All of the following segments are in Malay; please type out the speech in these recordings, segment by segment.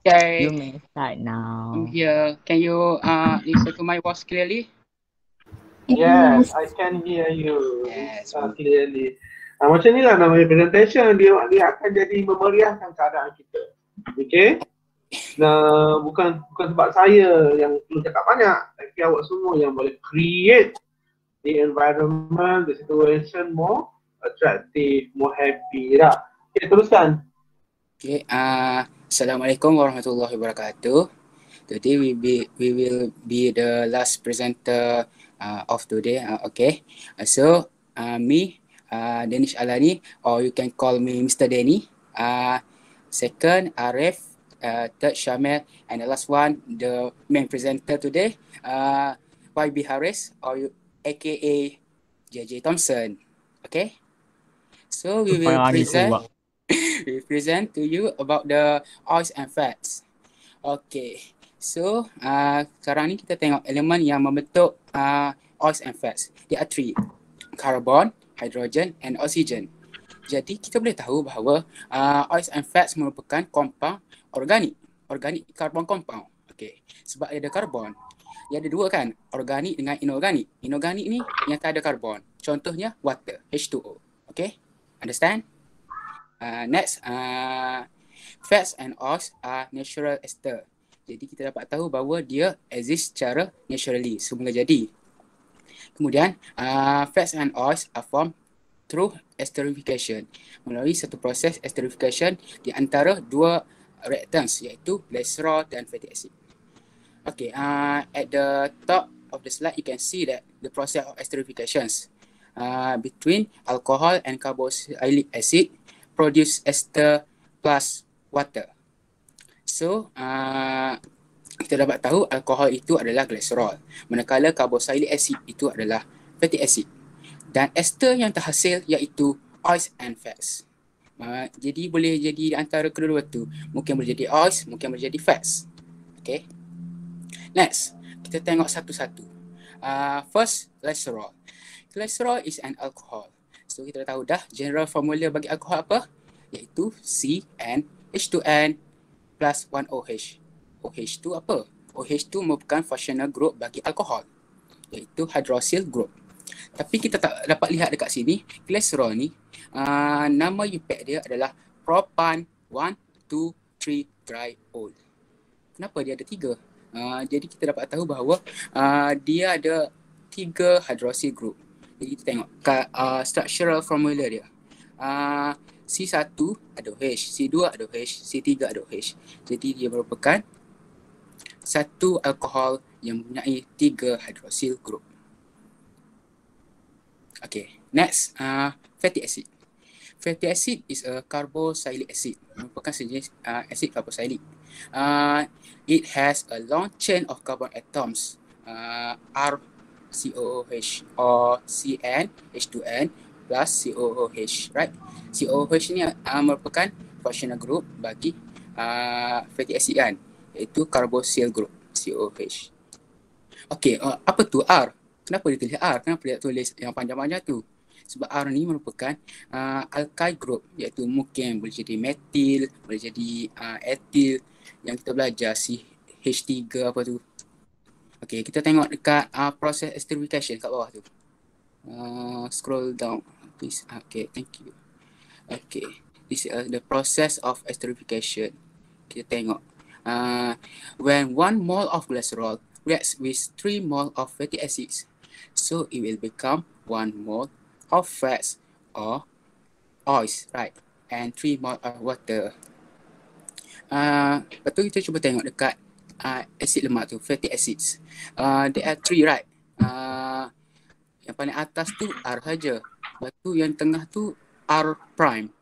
Okay, You may start I'm now. here. Can you listen to my voice clearly? Yes, Yes. I can hear you Yes. clearly. Macam ni lah namanya presentation. Dia akan jadi memeriahkan keadaan kita. Okay? Nah, bukan sebab saya yang perlu cakap banyak, tapi awak semua yang boleh create the environment, the situation more attractive, more happy lah. Okay, teruskan. Okay. Assalamualaikum warahmatullahi wabarakatuh. Today we will be the last presenter of today. Okay. Me, Danish Alani, or you can call me Mr. Danny. Second, Arif. Third, Shamil, and the last one, the main presenter today, YB Harris, or you, aka JJ Thompson. Okay. So we will present. We present to you about the oils and fats. Okay, so sekarang ni kita tengok elemen yang membentuk oils and fats. There are three: carbon, hydrogen, and oxygen. Jadi kita boleh tahu bahawa oils and fats merupakan compound organik carbon compound. Okay, sebab ada karbon. Dia ada dua kan, organik dengan inorganik. Inorganik ni yang tak ada karbon. Contohnya water, H2O. Okay, understand? Next, fats and oils are natural ester. Jadi kita dapat tahu bahawa dia exist secara naturally, semula jadi. Kemudian, fats and oils are formed through esterification, melalui satu proses esterification di antara dua reactants, iaitu glycerol dan fatty acid. Okay, at the top of the slide, you can see that the process of esterifications between alcohol and carboxylic acid produce ester plus water. So, kita dapat tahu alkohol itu adalah glycerol, manakala carboxylic acid itu adalah fatty acid. Dan ester yang terhasil iaitu oils and fats. Jadi boleh jadi antara kedua-dua tu. Mungkin boleh jadi oils, mungkin boleh jadi fats. Okay. Next, kita tengok satu-satu. First, glycerol. Glycerol is an alcohol. So kita dah tahu dah general formula bagi alkohol apa? Iaitu CnH2n plus 1OH. OH tu apa? OH tu merupakan functional group bagi alkohol, iaitu hydroxyl group. Tapi kita tak dapat lihat dekat sini, glycerol ni nama UPAC dia adalah propan 1,2,3-triol. Kenapa dia ada 3? Jadi kita dapat tahu bahawa dia ada 3 hydroxyl group. Jadi kita tengok structural formula dia. C1 ada OH, C2 ada OH, C3 ada OH. Jadi dia merupakan satu alkohol yang mempunyai 3 hydroxyl group. Okay, next, fatty acid. Fatty acid is a carboxylic acid, merupakan sejenis asid carboxylic. It has a long chain of carbon atoms, RCOOH or CnH2n plus COOH, right? COOH ni merupakan functional group bagi fatty acid kan, iaitu carboxyl group, COOH. Okay, apa tu R? Kenapa dia tulis R? Kenapa dia tulis yang panjang-panjang tu? Sebab R ni merupakan alkyl group, iaitu mungkin boleh jadi metil, boleh jadi etil yang kita belajar H3 apa tu. Okay, kita tengok dekat proses esterification kat bawah tu. Scroll down please. Okay, thank you. Okay, this is the process of esterification. Kita tengok. When 1 mole of glycerol reacts with 3 mole of fatty acids, so it will become 1 mole of fats or oils, right? And 3 mole of water. Lepas tu kita cuba tengok dekat asid lemak tu, fatty acids. There are 3, right? Yang paling atas tu R saja. Lepas tu yang tengah tu R prime.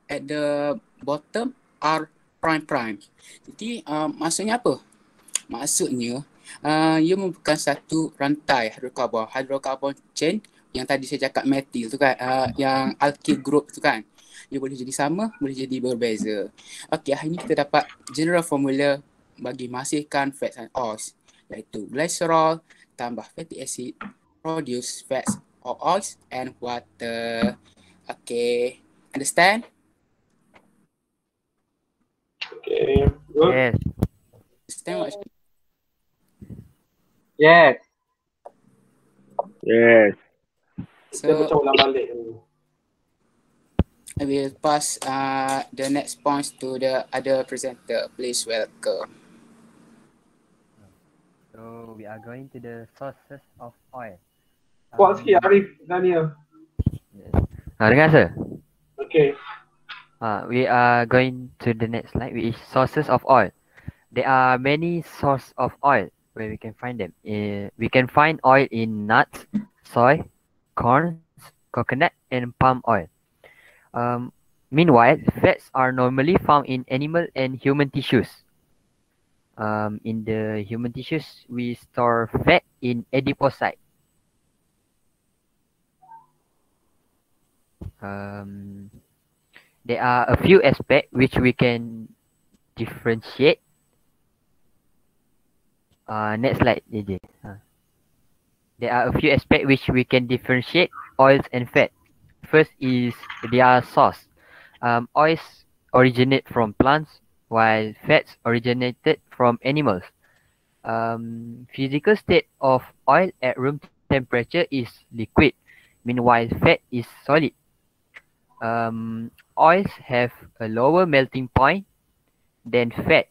At the bottom R prime prime. Jadi maksudnya apa? Maksudnya ia merupakan satu rantai hydrocarbon chain yang tadi saya cakap metil tu kan, yang alkyl group tu kan. Dia boleh jadi sama, boleh jadi berbeza. Okey, hari ni kita dapat general formula bagi menghasilkan fats and oils, iaitu glycerol tambah fatty acid produce fats or oils and water. Okay, understand? Okay. Good. Yes. Understand what? Yes. Yes. Kita So macam ulang balik dulu. I will pass the next points to the other presenter. Please welcome. So we are going to the sources of oil. Kuat sikit Arif, Daniel. Yes. Dengar sir? Okay. We are going to the next slide, which is sources of oil. There are many sources of oil where we can find them. We can find oil in nuts, soy, corn, coconut, and palm oil. Meanwhile, fats are normally found in animal and human tissues. In the human tissues, we store fat in adipocyte. There are a few aspects which we can differentiate. Next slide, JJ. There are a few aspects which we can differentiate oils and fat. First is their source. Oils originate from plants, while fats originated from animals. Physical state of oil at room temperature is liquid, meanwhile fat is solid. Oils have a lower melting point than fat.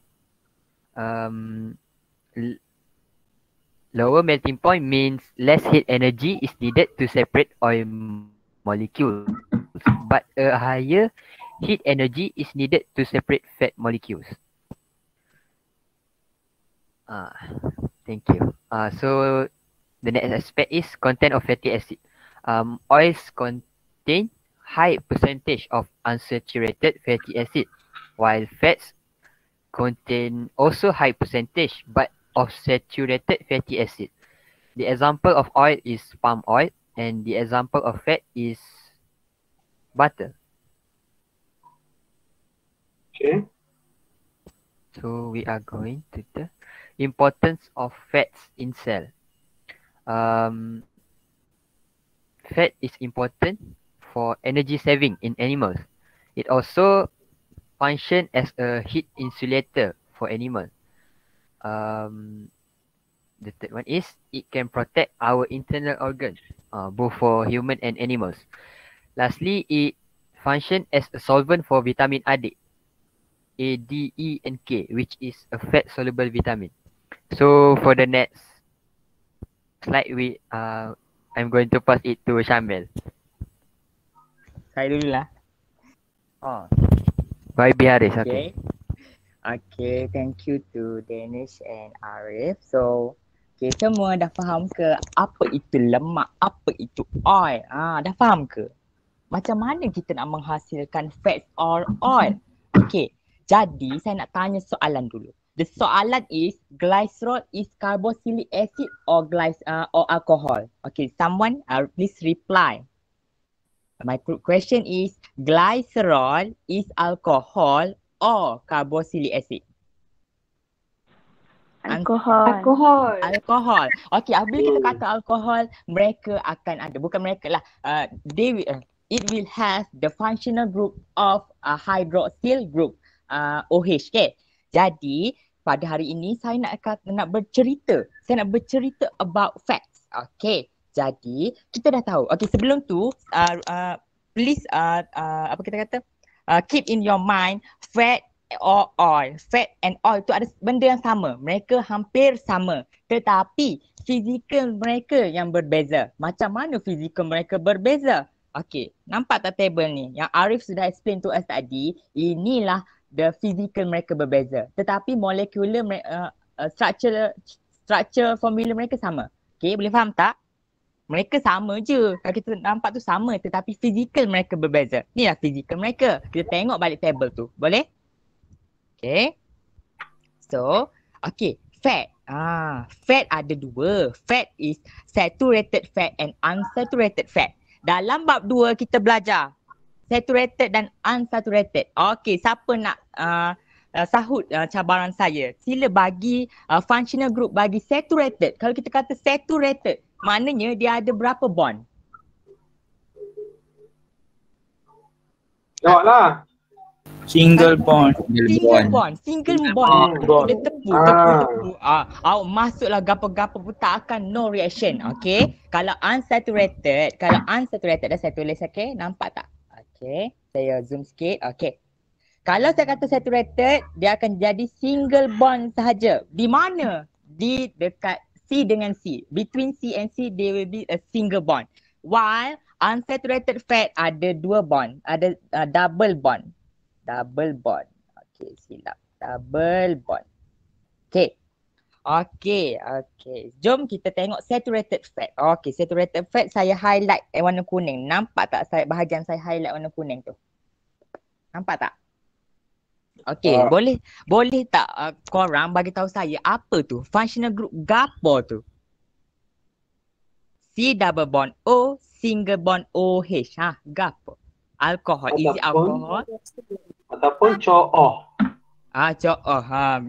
Lower melting point means less heat energy is needed to separate oil molecules, but a higher heat energy is needed to separate fat molecules. Thank you. So the next aspect is content of fatty acid. Oils contain high percentage of unsaturated fatty acid, while fats contain also high percentage but of saturated fatty acid. The example of oil is palm oil, and the example of fat is butter. Okay. So we are going to the importance of fats in cell. Fat is important for energy saving in animals. It also functions as a heat insulator for animals. The third one is it can protect our internal organs, both for human and animals. Lastly, it functions as a solvent for vitamin A, D, E, and K, which is a fat-soluble vitamin. So for the next slide, I'm going to pass it to Syamil. Saya dulu lah. Bye, Biharis. Okay. Okay, thank you to Danish and Arif. So, okay, semua dah faham ke apa itu lemak, apa itu oil? Dah faham ke? Macam mana kita nak menghasilkan fats or oil? Okay, jadi saya nak tanya soalan dulu. The soalan is, glycerol is carboxylic acid or alcohol? Okay, someone please reply. My question is, glycerol is alcohol or carboxylic acid? Alkohol. Alkohol. Okay, apabila kita kata alkohol, mereka akan ada, bukan mereka lah, it will have the functional group of hydroxyl group, OH. Okay. Jadi, pada hari ini saya nak bercerita about fats. Okay. Jadi, kita dah tahu. Okay, sebelum tu, please, apa kita kata, keep in your mind, fat or oil. Fat and oil tu ada benda yang sama. Mereka hampir sama. Tetapi, fizikal mereka yang berbeza. Macam mana fizikal mereka berbeza? Okay, nampak tak table ni? Yang Arif sudah explain to us tadi, inilah the physical mereka berbeza. Tetapi molecular, structure formula mereka sama. Okay, boleh faham tak? Mereka sama je. Kalau kita nampak tu sama, tetapi fizikal mereka berbeza. Inilah fizikal mereka. Kita tengok balik table tu. Boleh? Okay. So, okay. Fat. Fat ada dua. Fat is saturated fat and unsaturated fat. Dalam bab 2 kita belajar saturated dan unsaturated. Okay, siapa nak sahut cabaran saya? Sila bagi functional group bagi saturated. Kalau kita kata saturated, maknanya dia ada berapa bond? Jawablah. Single bond. Single bond. Dia tepu. Awak masuklah gapo-gapo pun tak akan no reaction. Okay. Kalau unsaturated dah saya tulis, okay. Nampak tak? Okay. Saya zoom sikit. Okay. Kalau saya kata saturated, dia akan jadi single bond sahaja. Di mana? Di dekat C dengan C. Between C and C, there will be a single bond. While unsaturated fat ada dua bond. Ada double bond. Okay, silap. Double bond. Okay. Jom kita tengok saturated fat. Okay, saturated fat saya highlight warna kuning. Nampak tak bahagian saya highlight warna kuning tu? Nampak tak? Okay, boleh tak korang bagi tahu saya apa tu? Functional group gapo tu? C double bond O, single bond OH. Gapo? Alkohol. Is it alkohol? Ataupun COO. COO.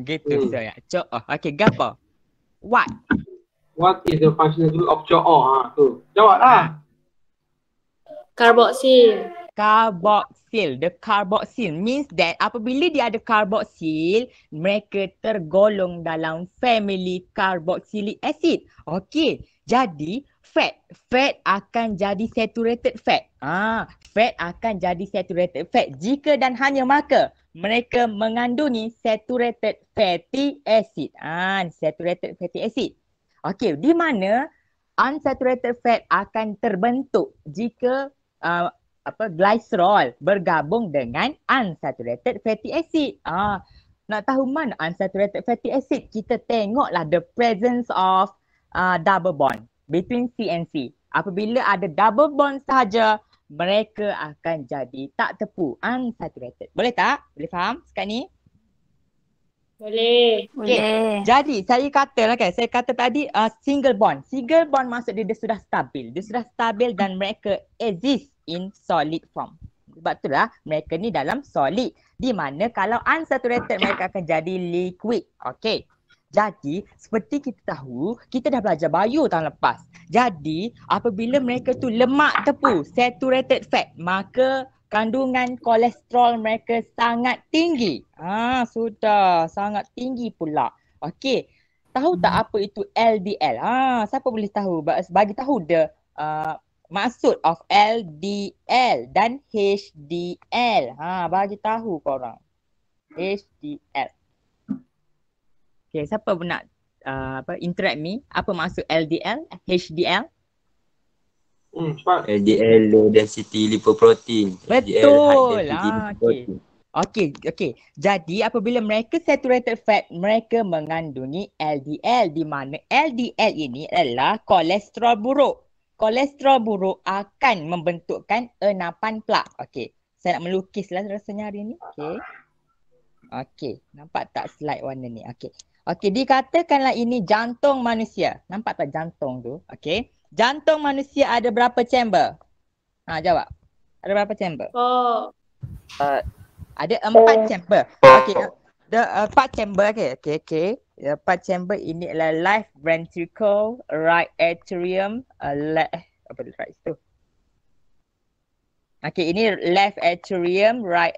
Begitu saya. COO. Okay, gapo? What? What is the functional group of COO? Tu. Jawablah. Carboxyl. The carboxyl means that apabila dia ada carboxyl, mereka tergolong dalam family carboxylic acid. Okey, jadi fat akan jadi saturated fat. Fat akan jadi saturated fat jika dan hanya maka mereka mengandungi saturated fatty acid. Saturated fatty acid. Okey, di mana unsaturated fat akan terbentuk jika glycerol bergabung dengan unsaturated fatty acid. Nak tahu mana unsaturated fatty acid? Kita tengoklah the presence of double bond between C and C. Apabila ada double bond sahaja, mereka akan jadi tak tepu, unsaturated. Boleh tak? Boleh faham sekarang ni? Boleh. Okay. Jadi saya kata tadi single bond. Single bond maksud dia sudah stabil. Dia sudah stabil dan mereka exist in solid form. Sebab itulah mereka ni dalam solid. Di mana kalau unsaturated mereka akan jadi liquid. Okay. Jadi seperti kita tahu, kita dah belajar bio tahun lepas. Jadi apabila mereka tu lemak tepu, saturated fat, maka kandungan kolesterol mereka sangat tinggi. Sudah sangat tinggi pula. Okey. Tahu tak apa itu LDL? Siapa boleh tahu? Bagi tahu the maksud of LDL dan HDL. Bagi tahu korang. HDL. Okey, siapa nak interact me? Apa maksud LDL, HDL? LDL low density lipoprotein. Betul. Okey. Jadi apabila mereka saturated fat, mereka mengandungi LDL di mana LDL ini adalah kolesterol buruk. Kolesterol buruk akan membentukkan enapan plak. Okey. Saya nak melukislah rasanya hari ni. Okey. Nampak tak slide warna ni? Okey, dikatakanlah ini jantung manusia. Nampak tak jantung tu? Okey. Jantung manusia ada berapa chamber? Jawab. Ada berapa chamber? Ada 4 chamber. Okey. Ada 4 chamber. Okey. 4 chamber ini adalah left ventricle, right atrium, right tu. Okey, ini left atrium, right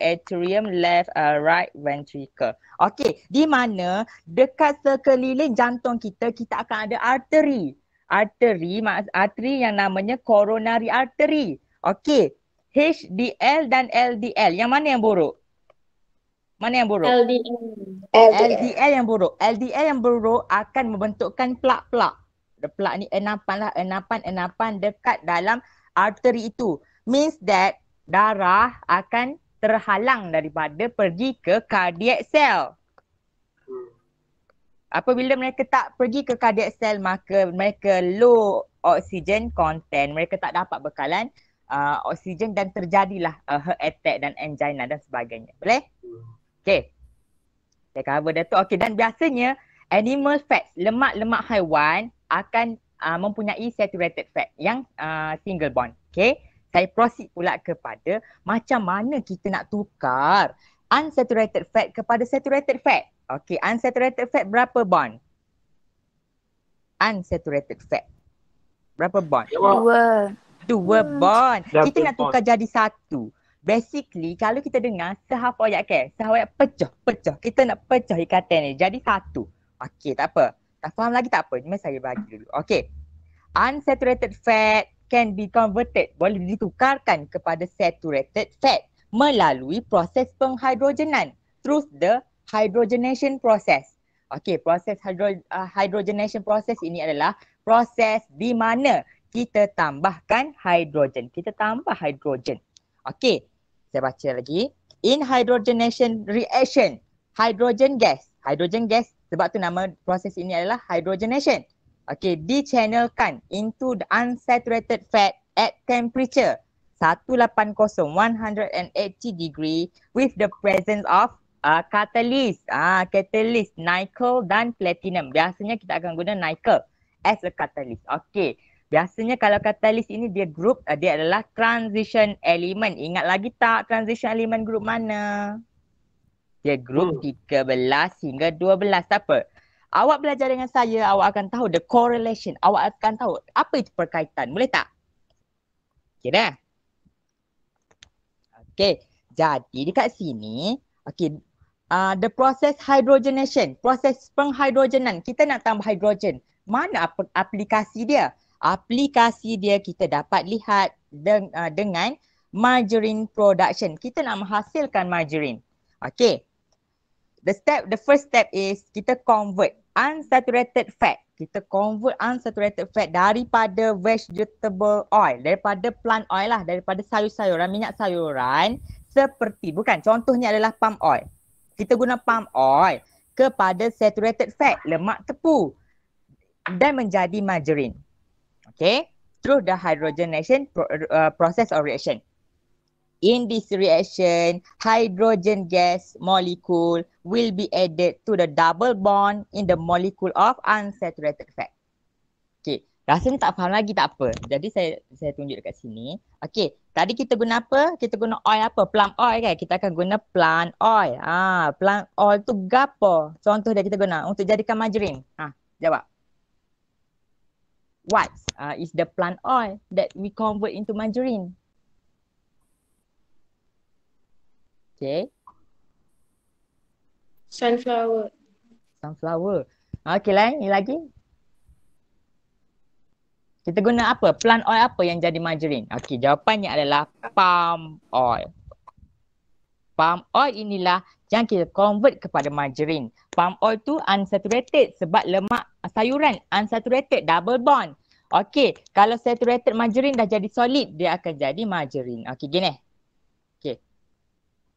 ventricle. Okey, di mana dekat sekeliling jantung kita akan ada arteri. Arteri yang namanya coronary artery. Okey, HDL dan LDL. Yang mana yang buruk? LDL yang buruk. LDL yang buruk akan membentukkan plak-plak. Plak ni enapan dekat dalam arteri itu. Means that darah akan terhalang daripada pergi ke cardiac cell. Apabila mereka tak pergi ke cardiac cell, maka mereka low oxygen content. Mereka tak dapat bekalan oksigen dan terjadilah heart attack dan angina dan sebagainya. Boleh? Okay. Saya cover dah tu. Okay, dan biasanya animal fats, lemak-lemak haiwan akan mempunyai saturated fat yang single bond. Okay. Saya proceed pula kepada macam mana kita nak tukar unsaturated fat kepada saturated fat. Okay, unsaturated fat berapa bond? Unsaturated fat. Berapa bond? 2. 2 bond. Kita nak tukar jadi 1. basically kalau kita dengar sehafoyak sehafoyak pecah. Kita nak pecah ikatan ni jadi satu. Okey, tak apa. Tak faham lagi tak apa. Cuma saya bagi dulu. Okey. Unsaturated fat can be converted, boleh ditukarkan kepada saturated fat melalui proses penghidrogenan through the hydrogenation process. Okey, proses hydrogenation process ini adalah proses di mana kita tambahkan hidrogen. Kita tambah hidrogen. Okey, saya baca lagi. In hydrogenation reaction, hydrogen gas sebab tu nama proses ini adalah hydrogenation. Okey, dichannelkan into the unsaturated fat at temperature 180 degree with the presence of catalyst. Catalyst nickel dan platinum. Biasanya kita akan guna nickel as a catalyst. Okey. Biasanya kalau katalis ini dia group, dia adalah transition element. Ingat lagi tak transition element group mana? Dia group 13 hingga 12. Tak apa. Awak belajar dengan saya, awak akan tahu the correlation. Awak akan tahu apa itu perkaitan. Boleh tak? Okay dah. Okay. Jadi dekat sini, okay, the process hydrogenation, proses penghidrogenan. Kita nak tambah hidrogen. Mana aplikasi dia? Aplikasi dia kita dapat lihat dengan margarine production. Kita nak menghasilkan margarine. Okay. The first step is kita convert unsaturated fat. Kita convert unsaturated fat daripada vegetable oil, daripada plant oil lah, daripada sayur-sayuran, minyak sayuran seperti, bukan, contohnya adalah palm oil. Kita guna palm oil kepada saturated fat, lemak tepu dan menjadi margarine. Okay, through the hydrogenation process or reaction. In this reaction, hydrogen gas molecule will be added to the double bond in the molecule of unsaturated fat. Okay, rasanya tak faham lagi tak apa. Jadi saya tunjuk dekat sini. Okay, tadi kita guna apa? Kita guna oil apa? Palm oil kan? Kita akan guna plant oil. Plant oil tu gapo? Contoh dia kita guna untuk jadikan margarine. Jawab. What is the plant oil that we convert into margarine? Okay. Sunflower. Okay lah, ni lagi. Kita guna apa? Plant oil apa yang jadi margarine? Okay, jawapannya adalah palm oil. Palm oil inilah yang kita convert kepada margarine. Palm oil tu unsaturated sebab lemak sayuran. Unsaturated, double bond. Okey, kalau saturated margarine dah jadi solid, dia akan jadi margarine. Okey, gini. Okey.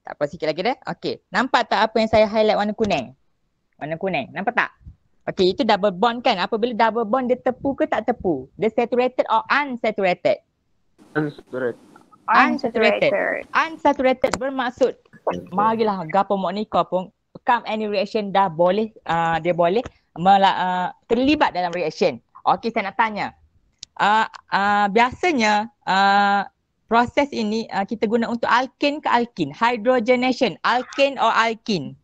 Tak apa, sikit lagi dah. Okey, nampak tak apa yang saya highlight warna kuning? Warna kuning, nampak tak? Okey, itu double bond kan? Apabila double bond dia tepu ke tak tepu? Dia saturated or unsaturated? Unsaturated. Unsaturated bermaksud marilah gapo Monica pun come any reaction dah boleh dia boleh terlibat dalam reaction. Okey, saya nak tanya. Biasanya proses ini kita guna untuk alkane ke alkin? Hydrogenation, alkane or alkin?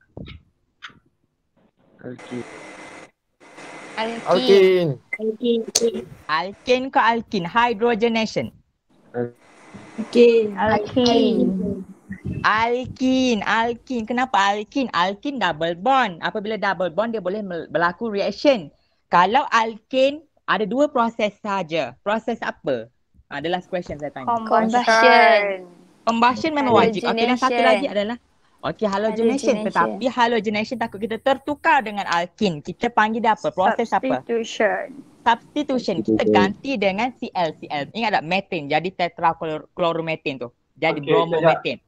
Alkin. Alkane ke alkin? Hydrogenation. Alkin. Kenapa alkin? Alkin double bond. Apabila double bond dia boleh berlaku reaction. Kalau alkane ada dua proses saja. Proses apa? The last question saya tanya. Combustion memang wajib. Okey, dan satu lagi adalah halogenation. Tetapi halogenation takut kita tertukar dengan alkin. Kita panggil dia apa? Proses apa? Substitution. Kita ganti dengan Cl. Ingat tak methane jadi tetrachloromethane tu. Jadi bromomethane.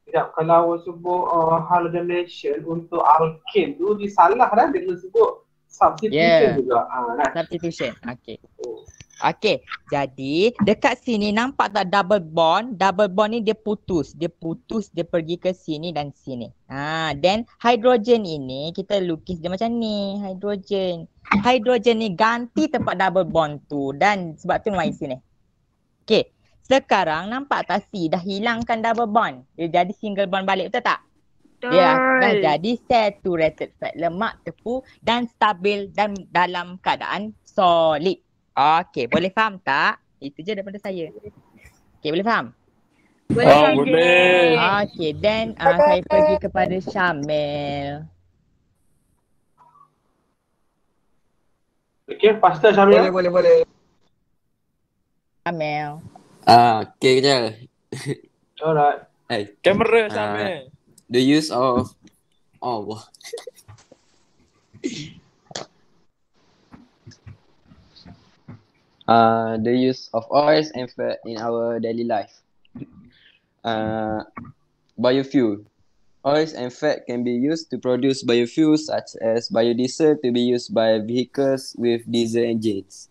Sekejap, kalau awak sebut halogenation untuk alkane tu dia salah dah dia kena sebut substitution juga. Substitution. Okey. Okey, jadi dekat sini nampak tak double bond? Double bond ni dia putus, dia pergi ke sini dan sini. Then hydrogen ini kita lukis dia macam ni, hydrogen. Hydrogen ni ganti tempat double bond tu dan sebab tu main sini. Okey, sekarang nampak tak C dah hilangkan double bond. Dia jadi single bond balik, betul tak? Dia dah jadi saturated fat, lemak tepu dan stabil dan dalam keadaan solid. Okey, boleh faham tak? Itu je daripada saya. Okey, boleh faham? Boleh. Okay, then saya pergi kepada Syamil. Okay, faster Syamil. Boleh. Syamil. Okay, kejap. Alright. Hey, Kamera Syamil. the use of wah. The use of oils and fat in our daily life. Biofuel. Oils and fat can be used to produce biofuels such as biodiesel to be used by vehicles with diesel engines.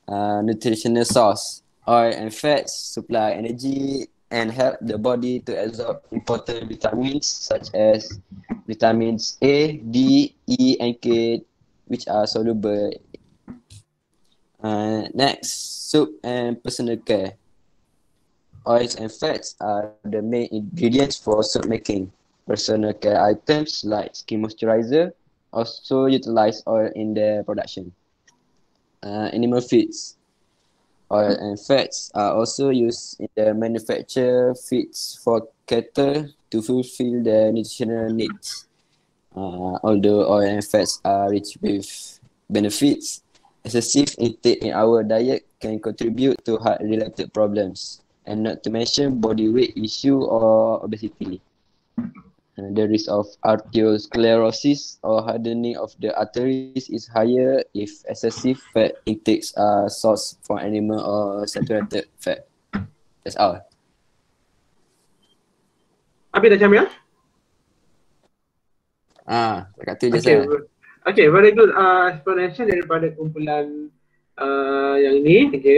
Nutritional source. Oil and fats supply energy and help the body to absorb important vitamins such as vitamins A, D, E, and K, which are soluble. Next, soap and personal care. Oils and fats are the main ingredients for soap making. Personal care items like skin moisturizer also utilize oil in their production. Animal feeds. Oil and fats are also used in the manufacture feeds for cattle to fulfill their nutritional needs. Although oil and fats are rich with benefits, excessive intake in our diet can contribute to heart-related problems, and not to mention body weight issue or obesity. The risk of arteriosclerosis or hardening of the arteries is higher if excessive fat intakes are sourced from animal or saturated fat. That's all. Habis dah Syamil? Dekat tu je Okay, saya. okay, very good explanation daripada kumpulan yang ini. Okay.